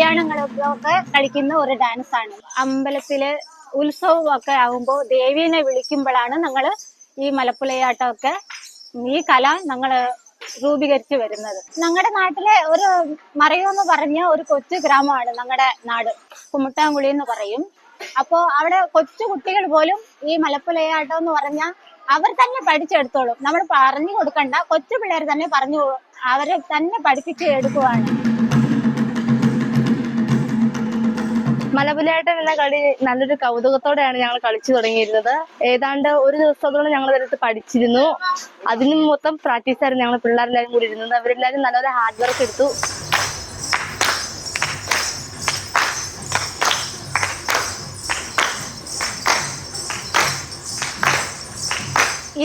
കല്യാണങ്ങളൊക്കെ കളിക്കുന്ന ഒരു ഡാൻസ് ആണ്. അമ്പലത്തില് ഉത്സവമൊക്കെ ആകുമ്പോൾ ദേവീനെ വിളിക്കുമ്പോഴാണ് ഞങ്ങള് ഈ മലപ്പുലയാട്ടമൊക്കെ ഈ കല ഞങ്ങള് രൂപീകരിച്ചു വരുന്നത്. ഞങ്ങളുടെ നാട്ടിലെ ഒരു മറയൂന്ന് പറഞ്ഞ ഒരു കൊച്ചു ഗ്രാമമാണ് ഞങ്ങളുടെ നാട്. കുമ്മിട്ടാങ്കുളി എന്ന് പറയും. അപ്പോ അവിടെ കൊച്ചു കുട്ടികൾ പോലും ഈ മലപ്പുലയാട്ടം എന്ന് പറഞ്ഞാൽ അവർ തന്നെ പഠിച്ചെടുത്തോളും. നമ്മൾ പറഞ്ഞു കൊടുക്കണ്ട, കൊച്ചു പിള്ളേർ തന്നെ അവരെ തന്നെ പഠിപ്പിച്ച് എടുക്കുവാണ്. മലപ്പുലയാട്ടം എന്ന കളി നല്ലൊരു കൗതുകത്തോടെയാണ് ഞങ്ങൾ കളിച്ചു തുടങ്ങിയിരുന്നത്. ഏതാണ്ട് ഒരു ദിവസത്തോളം ഞങ്ങൾ ഇതെടുത്ത് പഠിച്ചിരുന്നു. അതിന് മൊത്തം പ്രാക്ടീസ് ആയിരുന്നു ഞങ്ങൾ പിള്ളേരെല്ലാവരും കൂടി ഇരുന്നത്. അവരെല്ലാവരും നല്ലൊരു ഹാർഡ് വർക്ക് എടുത്തു.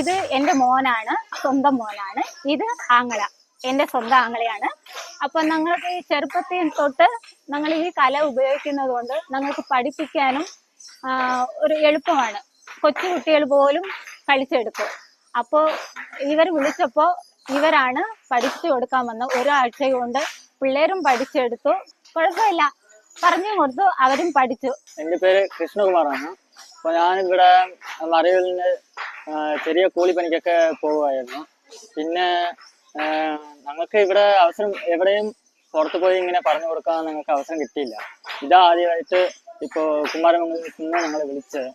ഇത് എന്റെ മോനാണ്, സ്വന്തം മോനാണ്. ഇത് ആങ്ങള, എന്റെ സ്വന്തം ആങ്ങളയാണ്. അപ്പൊ ഞങ്ങൾക്ക് ഈ ചെറുപ്പത്തിൽ തൊട്ട് ഞങ്ങൾ ഈ കല ഉപയോഗിക്കുന്നത് കൊണ്ട് ഞങ്ങൾക്ക് പഠിപ്പിക്കാനും ഒരു എളുപ്പമാണ്. കൊച്ചു കുട്ടികൾ പോലും കളിച്ചെടുക്കും. അപ്പോൾ ഇവർ വിളിച്ചപ്പോ ഇവരാണ് പഠിച്ചു കൊടുക്കാൻ വന്നത്. ഒരാഴ്ച കൊണ്ട് പിള്ളേരും പഠിച്ചെടുത്തു. കുഴപ്പമില്ല, പറഞ്ഞു കൊടുത്തു, അവരും പഠിച്ചു. എന്റെ പേര് കൃഷ്ണകുമാറാണ്. അപ്പൊ ഞാനിവിടെ മറയൂരിന് ചെറിയ കൂലിപ്പണിക്കൊക്കെ പോകുമായിരുന്നു. പിന്നെ ഞങ്ങൾക്ക് ഇവിടെ അവസരം എവിടെയും പുറത്തു പോയി ഇങ്ങനെ പറഞ്ഞു കൊടുക്കാൻ ഞങ്ങൾക്ക് അവസരം കിട്ടിയില്ല. ഇതാദ്യമായിട്ട് ഇപ്പോൾ കുമാരമംഗലത്തിൽ നിന്ന് ഞങ്ങളെ വിളിച്ചത്.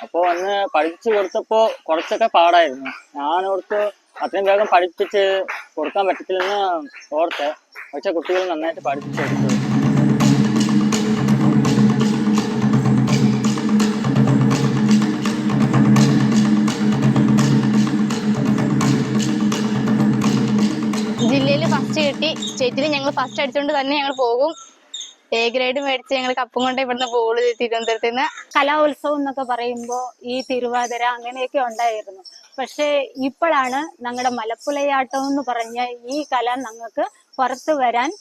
അപ്പോൾ അന്ന് പഠിച്ചു കൊടുത്തപ്പോ കുറച്ചൊക്കെ പാടായിരുന്നു. ഞാനോർത്ത് അത്രയും വേഗം പഠിപ്പിച്ച് കൊടുക്കാൻ പറ്റത്തില്ലെന്ന് ഓർത്ത്. പക്ഷെ കുട്ടികൾ നന്നായിട്ട് പഠിപ്പിച്ചെടുത്തു. ജില്ലയിൽ ഫസ്റ്റ് കിട്ടി. സ്റ്റേറ്റിൽ ഞങ്ങൾ ഫസ്റ്റ് അടിച്ചുകൊണ്ട് തന്നെ ഞങ്ങൾ പോകും. എ ഗ്രേഡ് മേടിച്ച് ഞങ്ങൾ കപ്പും കൊണ്ട് ഇവിടുന്ന് പോകുള്ളൂ തിരുവനന്തപുരത്ത് നിന്ന്. കലോത്സവം എന്നൊക്കെ പറയുമ്പോൾ ഈ തിരുവാതിര അങ്ങനെയൊക്കെ ഉണ്ടായിരുന്നു. പക്ഷെ ഇപ്പോഴാണ് ഞങ്ങളുടെ മലപ്പുലയാട്ടം എന്ന് പറഞ്ഞ ഈ കല ഞങ്ങൾക്ക് പുറത്തു വരാൻ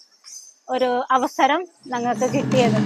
ഒരു അവസരം ഞങ്ങൾക്ക് കിട്ടിയത്.